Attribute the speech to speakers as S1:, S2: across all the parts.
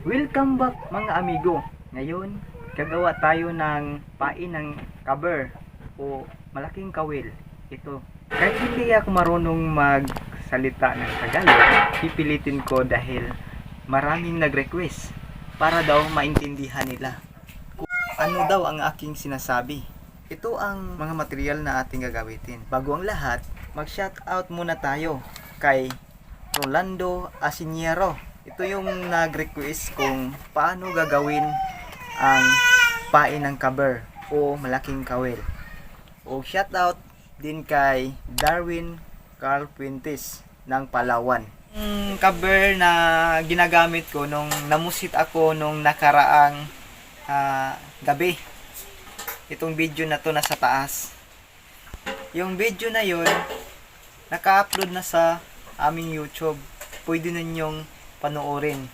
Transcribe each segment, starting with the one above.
S1: Welcome back mga amigo. Ngayon, gagawa tayo ng pain ng cover o malaking kawil. Ito. Kahit hindi ako marunong magsalita ng Tagalog, pipilitin ko dahil maraming nag-request para daw maintindihan nila kung ano daw ang aking sinasabi. Ito ang mga material na ating gagamitin. Bago ang lahat, mag-shoutout muna tayo kay Rolando Asiniero. Ito yung nag-request kung paano gagawin ang pain ng cover o malaking kawil. O shoutout din kay Darwin Carl Puentes ng Palawan. Cover na ginagamit ko nung namusit ako nung nakaraang gabi. Itong video na to nasa taas. Yung video na yun, naka-upload na sa aming YouTube. Pwede ninyong panoorin.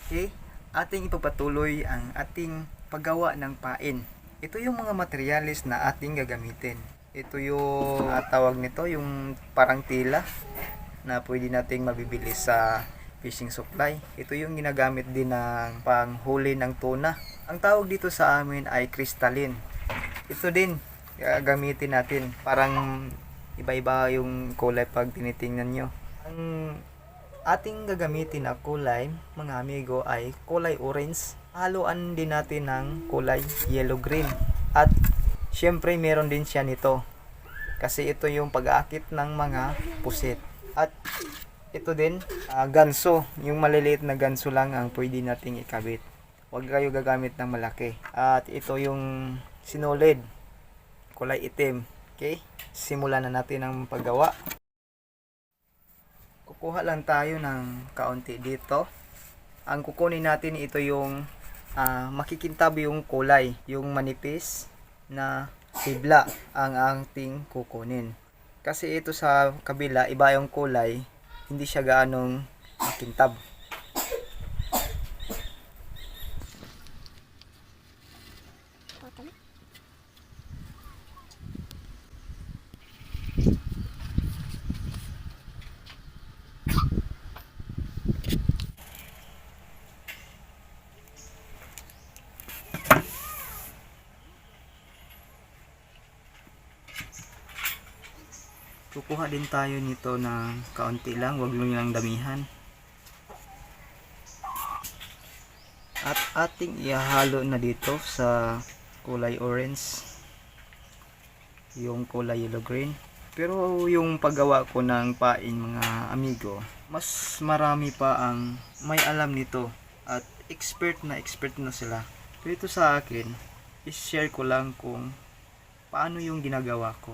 S1: Okay? Ating ipagpatuloy ang ating paggawa ng pain. Ito yung mga materialis na ating gagamitin. Ito yung tawag nito, yung parang tila na pwede nating mabibili sa fishing supply. Ito yung ginagamit din ng panghuli ng tuna. Ang tawag dito sa amin ay crystalline. Ito din gagamitin natin. Parang iba-iba yung kulay pag tinitingnan nyo. Ang ating gagamitin na kulay, mga amigo, ay kulay orange. Haluan din natin ng kulay yellow-green. At syempre meron din siya nito. Kasi ito yung pag-aakit ng mga pusit. At ito din, ganso. Yung maliliit na ganso lang ang pwede nating ikabit. Huwag kayo gagamit ng malaki. At ito yung sinulid. Kulay itim. Okay? Simulan na natin ang paggawa. Kukuha lang tayo ng kaunti dito. Ang kukunin natin ito yung makikintab yung kulay, yung manipis na sibla ang ating kukunin. Kasi ito sa kabila, iba yung kulay, hindi siya gaanong makintab. Kukuha din tayo nito ng kaunti lang, wag lang damihan. At ating ihalo na dito sa kulay orange, yung kulay yellow green. Pero yung paggawa ko ng pain, mga amigo, mas marami pa ang may alam nito at expert na sila. Pero ito sa akin, i-share ko lang kung paano yung ginagawa ko.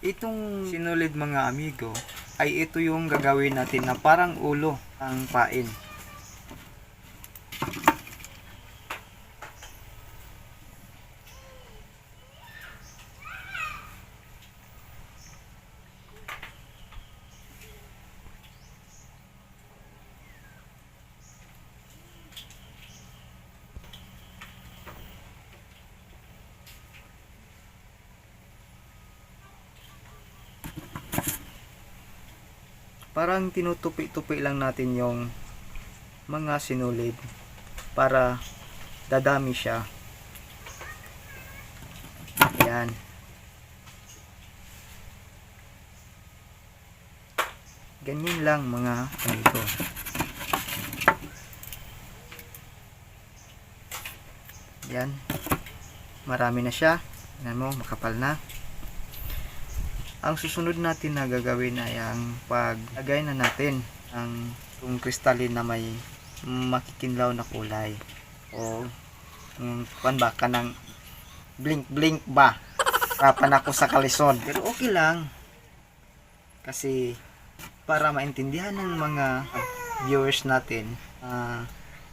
S1: Itong sinulid, mga amigo, ay ito yung gagawin natin na parang ulo ang pain. Parang tinutupi-tupi lang natin yung mga sinulid para dadami siya. Ayan. Ganyan lang, mga amigo. Ayan. Marami na siya. Tingnan mo, makapal na. Ang susunod natin na gagawin ay ang paglagay na natin ang itong crystalline na may makikinlaw na kulay. O kuan ba ka ng blink blink ba? Rapan ako sa kalisod. Pero okay lang. Kasi para maintindihan ng mga viewers natin,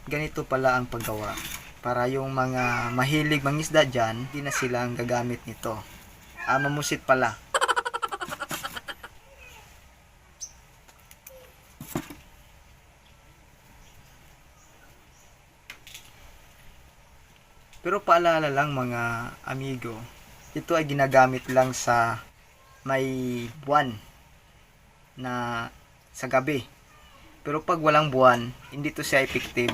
S1: ganito pala ang paggawa. Para yung mga mahilig mangisda dyan, hindi na silang gagamit nito. Mamusit pala. Pero paalala lang, mga amigo, ito ay ginagamit lang sa may buwan na sa gabi. Pero pag walang buwan, hindi to siya effective.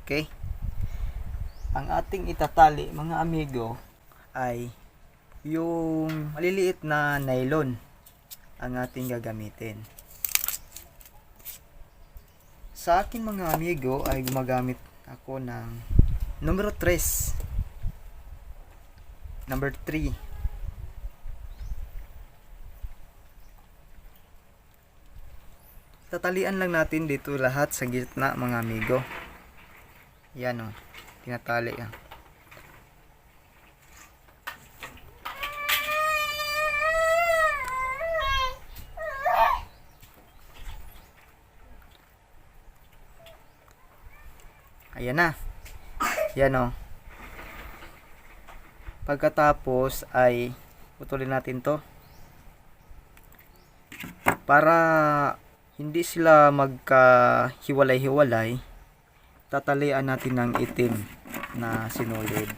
S1: Okay? Ang ating itatali, mga amigo, ay yung maliliit na nylon ang ating gagamitin. Sa akin mga amigo ay gumagamit ako ng numero 3, number 3. Tatalian lang natin dito lahat sa gitna mga amigo. Yan o, tinatali yan. Ayan na. Yan o. Pagkatapos ay putulin natin to para hindi sila magkahiwalay-hiwalay. Tatalian natin ng itim na sinulid.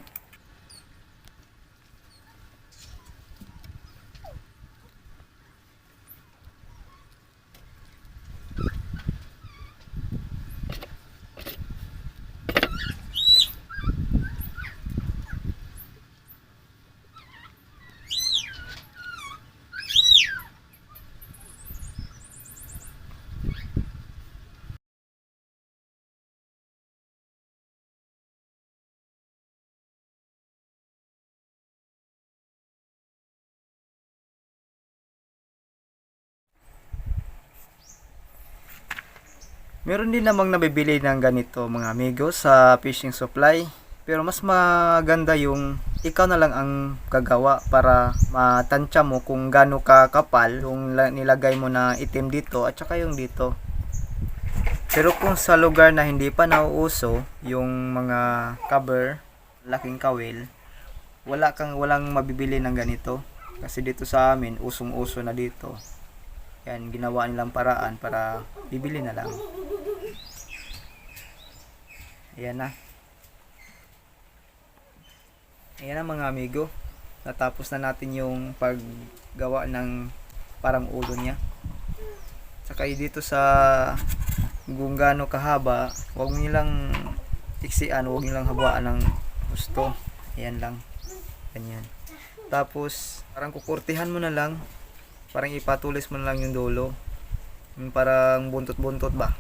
S1: Meron din namang nabibili ng ganito mga amigo sa fishing supply. Pero mas maganda yung ikaw na lang ang gagawa para matansya mo kung gaano ka kapal yung nilagay mo na itim dito at saka yung dito. Pero kung sa lugar na hindi pa nauuso yung mga cover, laking kawil, walang mabibili ng ganito. Kasi dito sa amin, usong-uso na dito. Yan, ginawa nilang paraan para bibili na lang. Ayan na. Ayan na mga amigo. Natapos na natin yung paggawa ng parang ulo niya. Saka dito sa kung gaano kahaba, huwag mo nilang tiksian, huwag nilang habaan ng gusto. Ayan lang. Ganyan. Tapos, parang kukurtihan mo na lang. Parang ipatulis mo na lang yung dulo. Yung parang buntot-buntot ba?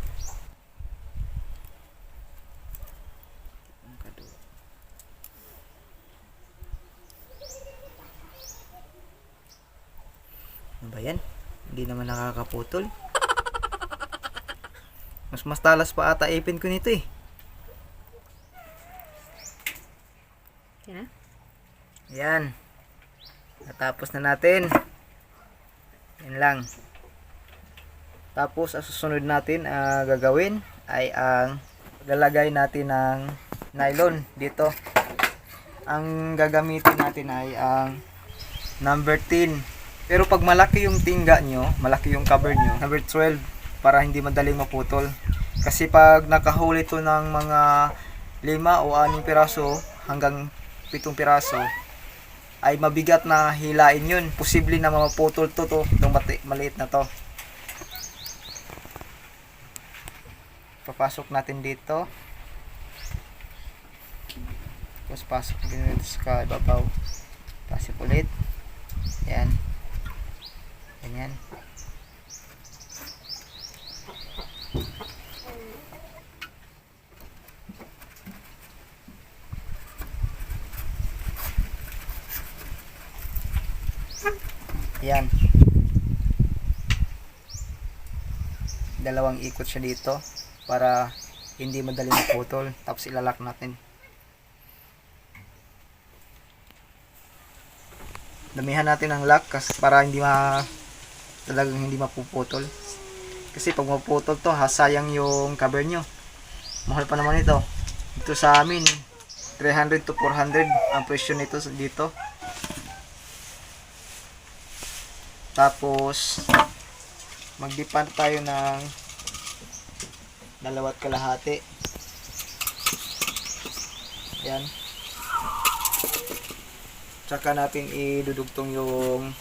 S1: Ano ba yan? Hindi naman nakakaputol. Mas talas pa ata ipin ko nito eh.
S2: Yan.
S1: Yan. Natapos na natin. Yan lang. Tapos ang susunod natin gagawin ay ang lalagay natin ng nylon dito. Ang gagamitin natin ay ang number 10. Pero pag malaki yung tingga nyo, malaki yung cover nyo, number 12 para hindi madaling maputol. Kasi pag nakahuli to ng mga 5 o 6 piraso hanggang 7 piraso, ay mabigat na hilain yun. Posible na maputol to itong maliit na to. Papasok natin dito. Tapos pasok din dito sa ibabaw. Pasok ulit. Yan. Ganyan. Yan. Dalawang ikot siya dito para hindi madali maputol. Tapos ilalak natin. Damihan natin ang lock kasi para talagang hindi mapuputol. Kasi pag maputol to, sayang yung cover nyo. Mahal pa naman ito. Ito sa amin 300 to 400 ang presyo nito dito. Tapos magdipan tayo ng 2.5. Yan. Tsaka natin idudugtong yung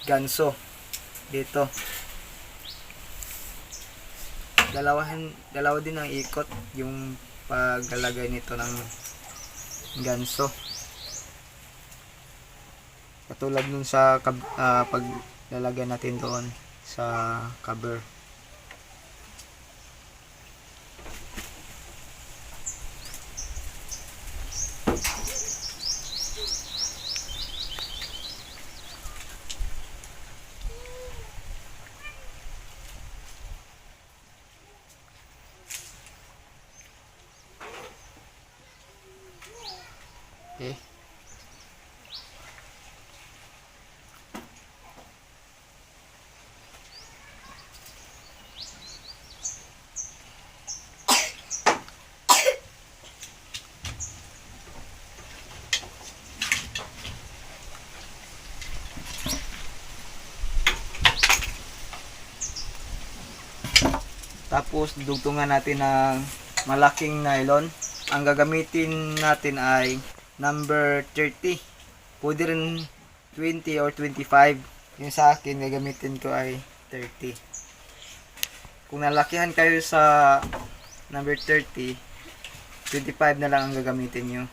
S1: ganso dito. Dalawa din ang ikot yung paglalagay nito ng ganso. Katulad nun sa paglalagay natin doon sa cover. Okay. Tapos dudugtungan natin ng malaking nylon. Ang gagamitin natin ay number 30. Pwede rin 20 or 25. Yung sa akin gagamitin ko ay 30. Kung nalakihan kayo sa number 30, 25 na lang ang gagamitin nyo.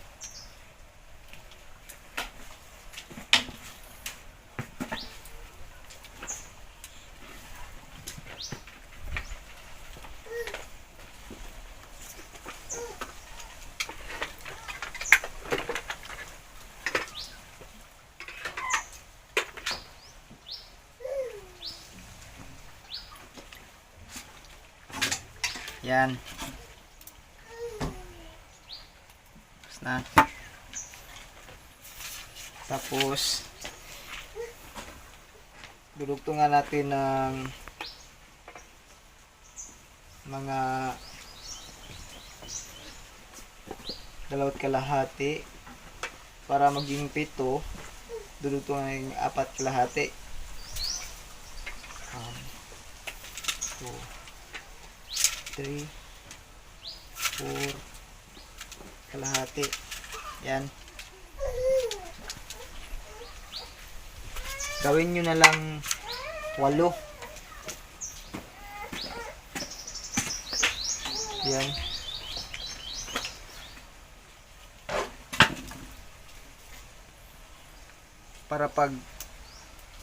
S1: Yan. Tapos na. Tapos dudugtungan natin ng mga 2.5 para maging 7. Dudugtungan ng 4.5. 2 3 4 kalahati. Yan. Gawin nyo na lang 8. Yan. Para pag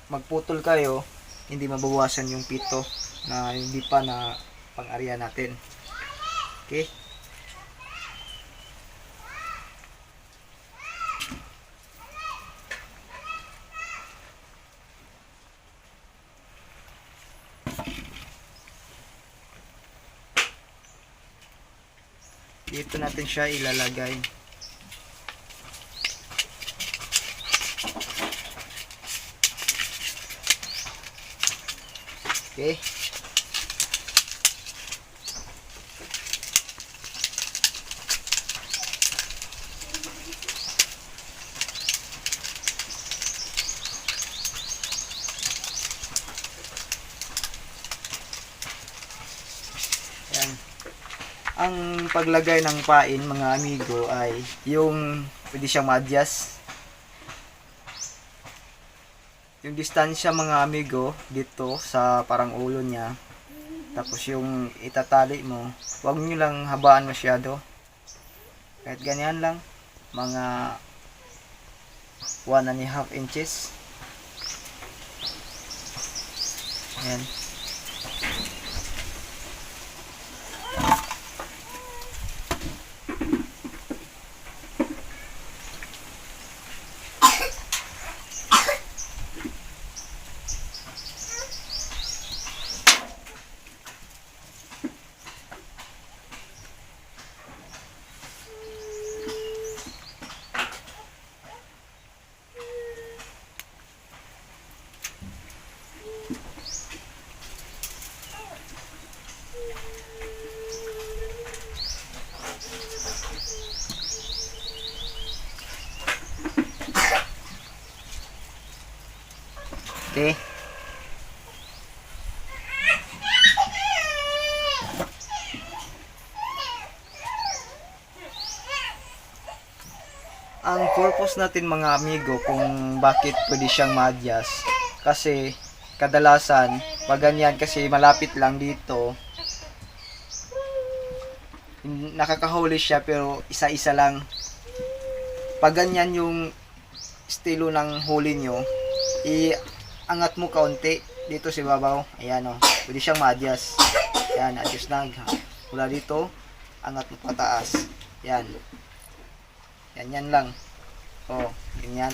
S1: magputol kayo, hindi mabawasan yung 7 na hindi pa na pang-area natin. Okay? Dito natin siya ilalagay. Okay? Yan. Ang paglagay ng pain, mga amigo, ay yung pwede siyang ma-adjust. Yung distansya, mga amigo, dito sa parang ulo niya. Tapos yung itatali mo, huwag nyo lang habaan masyado. Kahit ganyan lang, mga 1.5 inches. Ayan. Okay. Ang purpose natin mga amigo kung bakit pwede siyang ma-adjust, kasi kadalasan pag ganyan, kasi malapit lang dito, nakakahuli siya pero isa-isa lang. Pag ganyan yung estilo ng huli nyo, iangat mo kaunti dito sa babaw, ayan o, pwede siyang ma-adjust. Yan, adjust na mula dito, angat mo pataas. Yan. Yan lang. Oh, ganyan.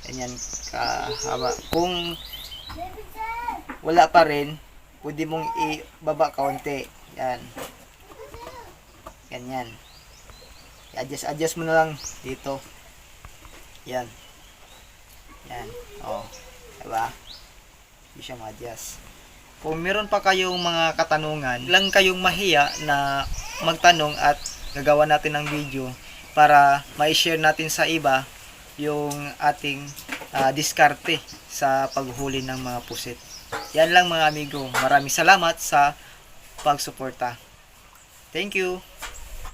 S1: Ganyan kahaba. Kung wala pa rin, pwede mong ibaba kaunti. Yan. Ganyan. Adjust mo na lang dito. Yan. Yan. Oh. Diba? Hindi siya ma-adjust. Kung meron pa kayong mga katanungan, lang kayong mahiya na magtanong at gagawa natin ng video para ma-share natin sa iba yung ating diskarte sa paghuli ng mga pusit. Yan lang mga amigo. Maraming salamat sa pagsuporta. Thank you.